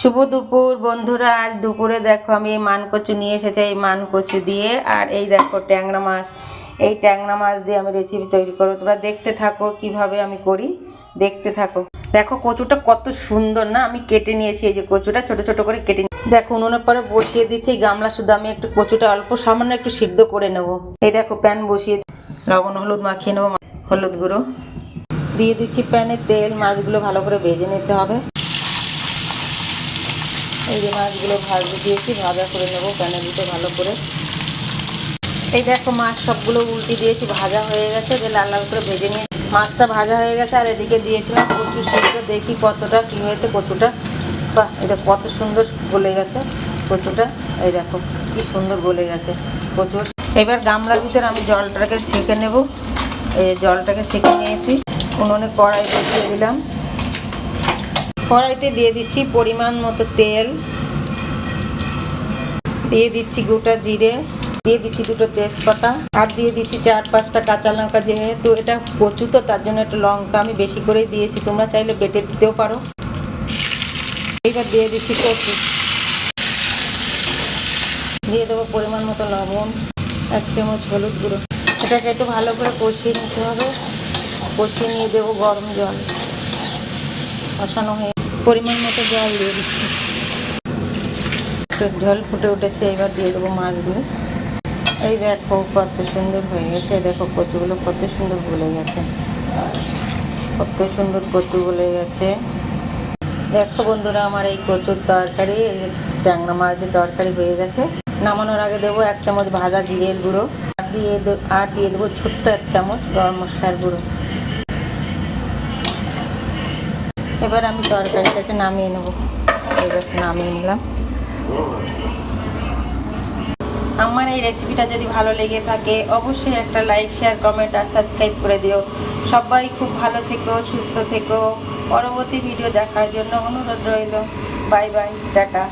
শুভ দুপুর বন্ধুরা। আজ দুপুরে দেখো আমি এই মান কচু নিয়ে এসেছি। এই মান কচু দিয়ে আর এই দেখো ট্যাংরা মাছ, এই ট্যাংরা মাছ দিয়ে আমি রেসিপি তৈরি করবো। তোমরা দেখতে থাকো কিভাবে আমি করি, দেখতে থাকো। দেখো কচুটা কত সুন্দর না, আমি কেটে নিয়েছি। এই যে কচুটা ছোট ছোট করে কেটে দেখো উনুনের পরে বসিয়ে দিচ্ছি গামলা। শুধু আমি একটু কচুটা অল্প সামান্য একটু সিদ্ধ করে নেব। এই দেখো প্যান বসিয়ে লবণ হলুদ মাখিয়ে নেবো, হলুদ গুঁড়ো দিয়ে দিচ্ছি প্যানে, তেল। মাছগুলো ভালো করে ভেজে নিতে হবে। এই যে মাছগুলো ভাজতে দিয়েছি, ভাজা করে নেবো প্যানে দিতে ভালো করে। এই দেখো মাছ সবগুলো উল্টে দিয়েছি, ভাজা হয়ে গেছে। যে লাল লাল করে ভেজে নিয়ে মাছটা ভাজা হয়ে গেছে। আর এদিকে দিয়েছিলাম কচু সিদ্ধ। দেখি কতটা কি হয়েছে কচুটা। বাহ, এটা কত সুন্দর গলে গেছে কচুটা। এই দেখো কি সুন্দর গলে গেছে কচু। এবার গামলার ভিতরে আমি জলটাকে ছেঁকে নেব। এই জলটাকে ছেঁকে নিয়েছি। উনুনে কড়াই বসিয়ে দিলাম। কড়াইতে দিয়ে দিচ্ছি পরিমাণ মতো তেল, দিয়ে দিচ্ছি গোটা জিরে, দিয়ে দিচ্ছি দুটো তেজপাতা, আর দিয়ে দিচ্ছি 4-5টা কাঁচা লঙ্কা। যেহেতু এটা কচু তো তার জন্য একটা লঙ্কা আমি বেশি করেই দিয়েছি, তোমরা চাইলে বেটে দিতেও পারো। এইবার দিয়ে দিচ্ছি কচু, দিয়ে দেবো পরিমাণ মতো লবণ, 1 চামচ হলুদ গুঁড়ো। এটাকে একটু ভালো করে কষিয়ে নিতে হবে। কষিয়ে নিয়ে দেবো গরম জল। কষানো হয়ে পরিমাণ মতো জল দিয়ে দিচ্ছি। জল ফুটে উঠেছে, এবার দিয়ে দেবো মাছগুলো। এই দেখো কত সুন্দর হয়ে গেছে। দেখো কচুগুলো কত সুন্দর গলে গেছে, কত সুন্দর কচু গলে গেছে। দেখো বন্ধুরা, আমার এই কচুর তরকারি, এই যে ট্যাংরা মাছের তরকারি হয়ে গেছে। নামানোর আগে দেবো 1 চামচ ভাজা জিরের গুঁড়ো, আর দিয়ে দেবো ছোট্ট 1 চামচ গরম মশলার গুঁড়ো। এবার আমি তরকারিটাকে নামিয়ে নেবো। এই দেখো নামিয়ে নিলাম। আমার এই রেসিপিটা যদি ভালো লেগে থাকে অবশ্যই একটা লাইক, শেয়ার, কমেন্ট আর সাবস্ক্রাইব করে দিও। সবাই খুব ভালো থেকো, সুস্থ থেকো। পরবর্তী ভিডিও দেখার জন্য অনুরোধ রইল। Bye bye, tata.